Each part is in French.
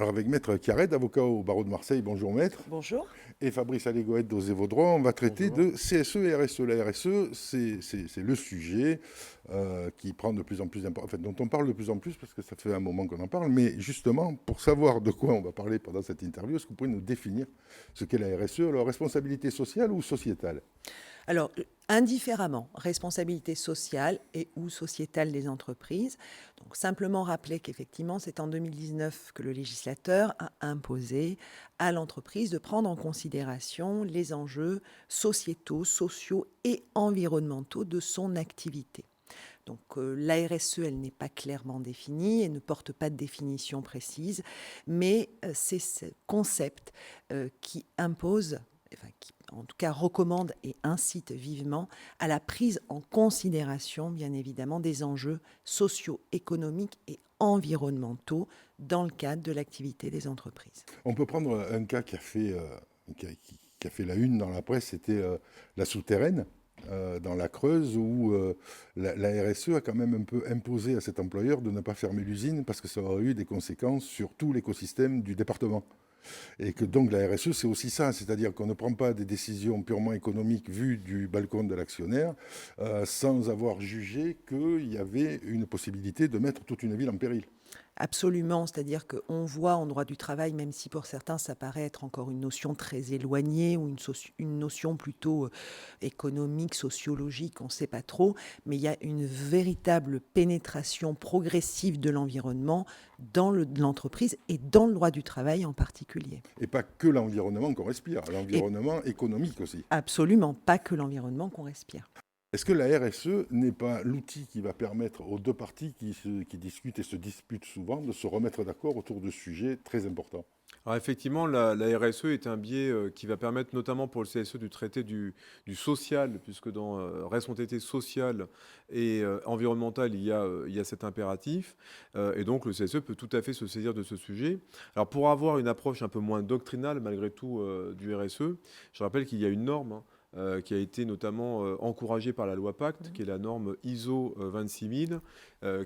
Alors avec Maître Chiaret, avocat au barreau de Marseille, bonjour Maître, Bonjour. et Fabrice Allégoët d'Osez vos droits, on va traiter Bonjour. de CSE et RSE. La RSE, c'est le sujet qui prend de plus en plus d'importance, dont on parle de plus en plus parce que ça fait un moment qu'on en parle, mais justement, pour savoir de quoi on va parler pendant cette interview, est-ce que vous pouvez nous définir ce qu'est la RSE, alors responsabilité sociale ou sociétale? Alors, indifféremment, responsabilité sociale et ou sociétale des entreprises. Donc, simplement rappeler qu'effectivement, c'est en 2019 que le législateur a imposé à l'entreprise de prendre en considération les enjeux sociétaux, sociaux et environnementaux de son activité. Donc, la RSE, elle n'est pas clairement définie et ne porte pas de définition précise, mais c'est ce concept qui impose, enfin, qui en tout cas recommande et incite vivement à la prise en considération, bien évidemment, des enjeux socio-économiques et environnementaux dans le cadre de l'activité des entreprises. On peut prendre un cas qui a fait la une dans la presse, c'était la souterraine. Dans la Creuse, où la RSE a quand même un peu imposé à cet employeur de ne pas fermer l'usine parce que ça aurait eu des conséquences sur tout l'écosystème du département. Et que donc la RSE, c'est aussi ça, c'est-à-dire qu'on ne prend pas des décisions purement économiques vues du balcon de l'actionnaire sans avoir jugé qu'il y avait une possibilité de mettre toute une ville en péril. Absolument, c'est-à-dire qu'on voit en droit du travail, même si pour certains ça paraît être encore une notion très éloignée ou une notion plutôt économique, sociologique, on ne sait pas trop, mais il y a une véritable pénétration progressive de l'environnement dans l'entreprise et dans le droit du travail en particulier. Et pas que l'environnement qu'on respire, Et l'environnement économique aussi. absolument pas que l'environnement qu'on respire. Est-ce que la RSE n'est pas l'outil qui va permettre aux deux parties qui discutent et se disputent souvent de se remettre d'accord autour de sujets très importants? Alors effectivement, la RSE est un biais qui va permettre notamment pour le CSE du traité du social, puisque dans responsabilité sociale et environnementale, il y a cet impératif. Et donc le CSE peut tout à fait se saisir de ce sujet. Alors pour avoir une approche un peu moins doctrinale malgré tout du RSE, je rappelle qu'il y a une norme, hein, qui a été notamment encouragée par la loi Pacte, qui est la norme ISO 26000,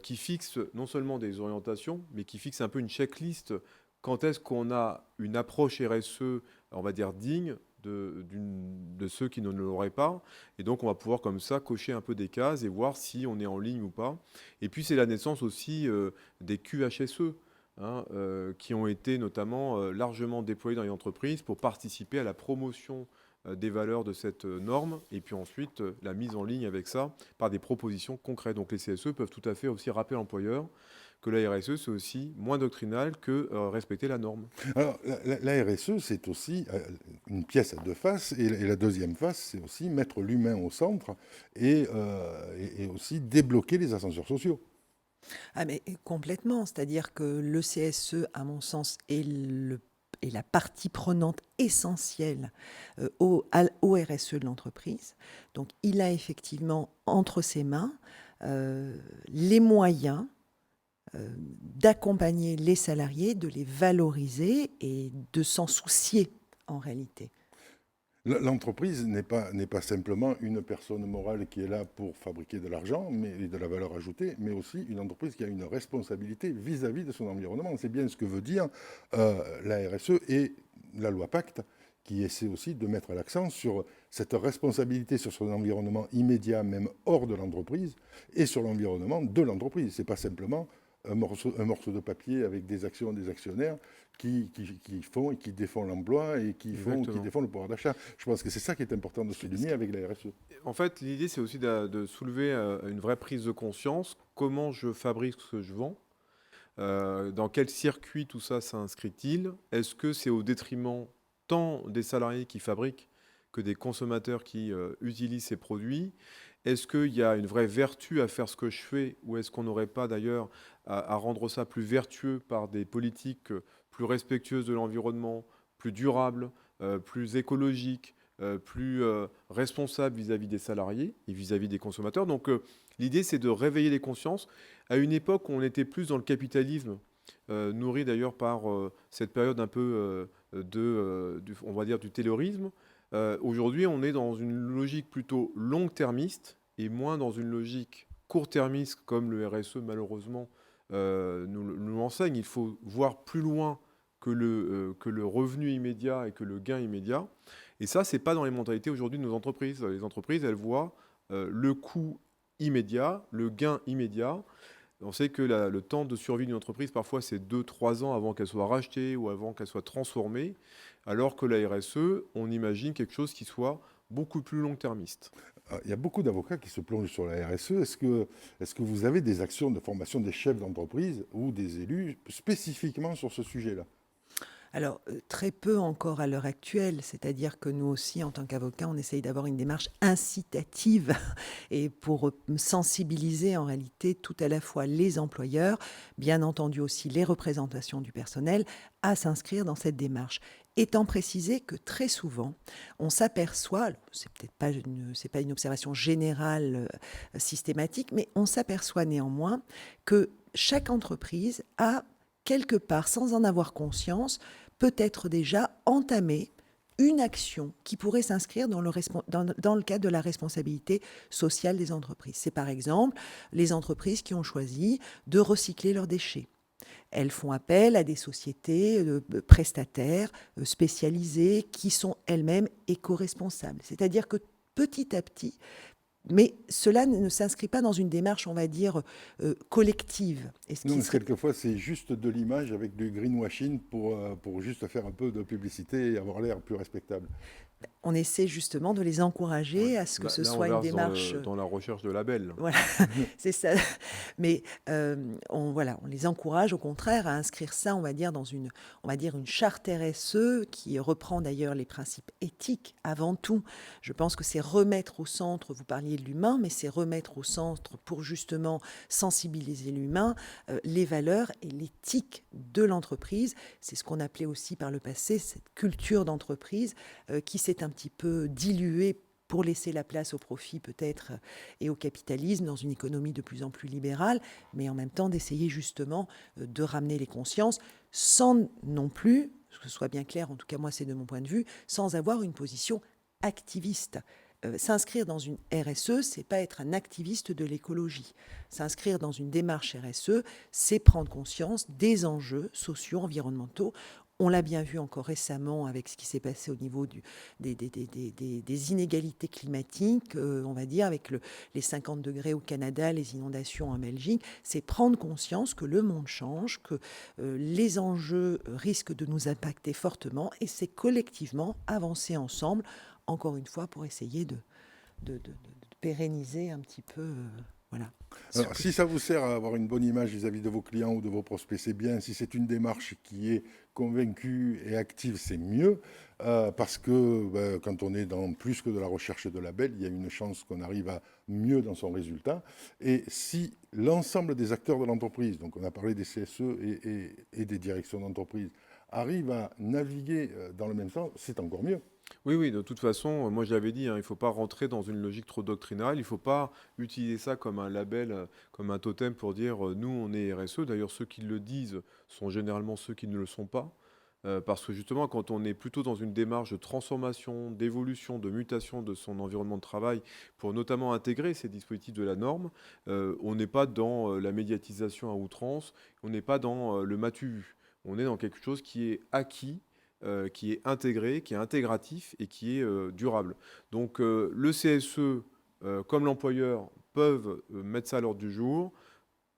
qui fixe non seulement des orientations, mais qui fixe un peu une checklist quand est-ce qu'on a une approche RSE, on va dire, digne de ceux qui ne l'auraient pas. Et donc, on va pouvoir comme ça cocher un peu des cases et voir si on est en ligne ou pas. Et puis, c'est la naissance aussi des QHSE, hein, qui ont été notamment largement déployés dans les entreprises pour participer à la promotion des valeurs de cette norme, et puis ensuite la mise en ligne avec ça par des propositions concrètes. Donc les CSE peuvent tout à fait aussi rappeler à l'employeur que la RSE, c'est aussi moins doctrinal que respecter la norme. Alors, la RSE, c'est aussi une pièce à deux faces, et la deuxième face, c'est aussi mettre l'humain au centre et aussi débloquer les ascenseurs sociaux. Ah mais complètement, c'est-à-dire que le CSE, à mon sens, est la partie prenante essentielle au RSE de l'entreprise. Donc il a effectivement entre ses mains les moyens d'accompagner les salariés, de les valoriser et de s'en soucier en réalité. L'entreprise n'est pas simplement une personne morale qui est là pour fabriquer de l'argent et de la valeur ajoutée, mais aussi une entreprise qui a une responsabilité vis-à-vis de son environnement. C'est bien ce que veut dire la RSE et la loi Pacte, qui essaie aussi de mettre l'accent sur cette responsabilité sur son environnement immédiat, même hors de l'entreprise, et sur l'environnement de l'entreprise. Ce n'est pas simplement un morceau de papier avec des actions des actionnaires qui font et qui défendent l'emploi et qui Exactement. défendent le pouvoir d'achat. Je pense que c'est ça qui est important de souligner avec la RSE. En fait, l'idée, c'est aussi de soulever une vraie prise de conscience. Comment je fabrique ce que je vends? Dans quel circuit tout ça s'inscrit-il? Est-ce que c'est au détriment tant des salariés qui fabriquent que des consommateurs qui utilisent ces produits? Est-ce qu'il y a une vraie vertu à faire ce que je fais, ou est-ce qu'on n'aurait pas d'ailleurs à rendre ça plus vertueux par des politiques plus respectueuses de l'environnement, plus durables, plus écologiques, plus responsables vis-à-vis des salariés et vis-à-vis des consommateurs? Donc l'idée, c'est de réveiller les consciences à une époque où on était plus dans le capitalisme, nourri d'ailleurs par cette période un peu on va dire, du taylorisme. Aujourd'hui, on est dans une logique plutôt long-termiste et moins dans une logique court-termiste comme le RSE malheureusement nous l'enseigne. Il faut voir plus loin que le revenu immédiat et que le gain immédiat. Et ça, c'est pas dans les mentalités aujourd'hui de nos entreprises. Les entreprises, elles voient le coût immédiat, le gain immédiat. On sait que le temps de survie d'une entreprise, parfois, c'est 2-3 ans avant qu'elle soit rachetée ou avant qu'elle soit transformée, alors que la RSE, on imagine quelque chose qui soit beaucoup plus long-termiste. Il y a beaucoup d'avocats qui se plongent sur la RSE. Est-ce que vous avez des actions de formation des chefs d'entreprise ou des élus spécifiquement sur ce sujet-là? Alors, très peu encore à l'heure actuelle, c'est-à-dire que nous aussi, en tant qu'avocats, on essaye d'avoir une démarche incitative et pour sensibiliser en réalité tout à la fois les employeurs, bien entendu aussi les représentations du personnel, à s'inscrire dans cette démarche. Étant précisé que très souvent, on s'aperçoit, alors, c'est pas une observation générale systématique, mais on s'aperçoit néanmoins que chaque entreprise a quelque part, sans en avoir conscience, peut-être déjà entamé une action qui pourrait s'inscrire dans le cadre de la responsabilité sociale des entreprises. C'est par exemple les entreprises qui ont choisi de recycler leurs déchets. Elles font appel à des sociétés prestataires spécialisées qui sont elles-mêmes éco-responsables. C'est-à-dire que petit à petit, mais cela ne s'inscrit pas dans une démarche, on va dire, collective. Non, mais quelquefois, c'est juste de l'image avec du greenwashing pour juste faire un peu de publicité et avoir l'air plus respectable. On essaie justement de les encourager à ce que ce Là, soit on une verse démarche. dans la recherche de labels. Voilà, c'est ça. Mais on les encourage au contraire à inscrire ça, on va dire, une charte RSE qui reprend d'ailleurs les principes éthiques avant tout. Je pense que c'est remettre au centre, vous parliez de l'humain, mais c'est remettre au centre pour justement sensibiliser l'humain, les valeurs et l'éthique de l'entreprise. C'est ce qu'on appelait aussi par le passé cette culture d'entreprise qui s'est un petit peu diluée pour laisser la place au profit peut-être et au capitalisme dans une économie de plus en plus libérale, mais en même temps d'essayer justement de ramener les consciences sans non plus, que ce soit bien clair, en tout cas moi c'est de mon point de vue, sans avoir une position activiste. S'inscrire dans une RSE, c'est pas être un activiste de l'écologie. S'inscrire dans une démarche RSE, c'est prendre conscience des enjeux sociaux, environnementaux. On l'a bien vu encore récemment avec ce qui s'est passé au niveau des inégalités climatiques, on va dire, avec les 50 degrés au Canada, les inondations en Belgique. C'est prendre conscience que le monde change, que les enjeux risquent de nous impacter fortement et c'est collectivement avancer ensemble, encore une fois, pour essayer de pérenniser un petit peu... voilà. Alors, si ça vous sert à avoir une bonne image vis-à-vis de vos clients ou de vos prospects, c'est bien. Si c'est une démarche qui est convaincue et active, c'est mieux. Parce que quand on est dans plus que de la recherche de labels, il y a une chance qu'on arrive à mieux dans son résultat. Et si l'ensemble des acteurs de l'entreprise, donc on a parlé des CSE et des directions d'entreprise, arrivent à naviguer dans le même sens, c'est encore mieux. Oui, de toute façon, moi je l'avais dit, hein, il ne faut pas rentrer dans une logique trop doctrinale, il ne faut pas utiliser ça comme un label, comme un totem pour dire nous on est RSE. D'ailleurs, ceux qui le disent sont généralement ceux qui ne le sont pas. Parce que justement, quand on est plutôt dans une démarche de transformation, d'évolution, de mutation de son environnement de travail, pour notamment intégrer ces dispositifs de la norme, on n'est pas dans la médiatisation à outrance, on n'est pas dans le matu vu. On est dans quelque chose qui est acquis, qui est intégré, qui est intégratif et qui est durable. Donc le CSE, comme l'employeur, peuvent mettre ça à l'ordre du jour,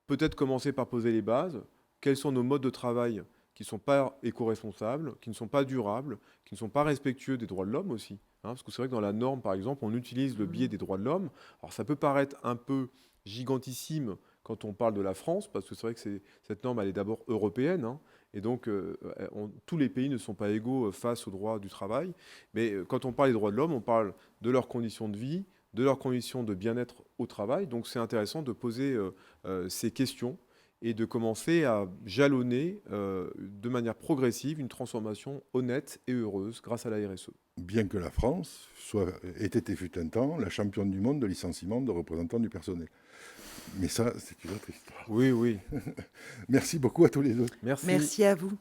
peut-être commencer par poser les bases. Quels sont nos modes de travail qui ne sont pas éco-responsables, qui ne sont pas durables, qui ne sont pas respectueux des droits de l'homme aussi, hein, parce que c'est vrai que dans la norme, par exemple, on utilise le biais des droits de l'homme. Alors ça peut paraître un peu gigantissime quand on parle de la France, parce que c'est vrai que cette norme, elle est d'abord européenne, hein, et donc tous les pays ne sont pas égaux face aux droits du travail. Mais quand on parle des droits de l'homme, on parle de leurs conditions de vie, de leurs conditions de bien-être au travail. Donc c'est intéressant de poser ces questions et de commencer à jalonner de manière progressive une transformation honnête et heureuse grâce à la RSE. Bien que la France ait été fut un temps la championne du monde de licenciement de représentants du personnel. Mais ça, c'est une autre histoire. Oui. Merci beaucoup à tous les deux. Merci. Merci à vous.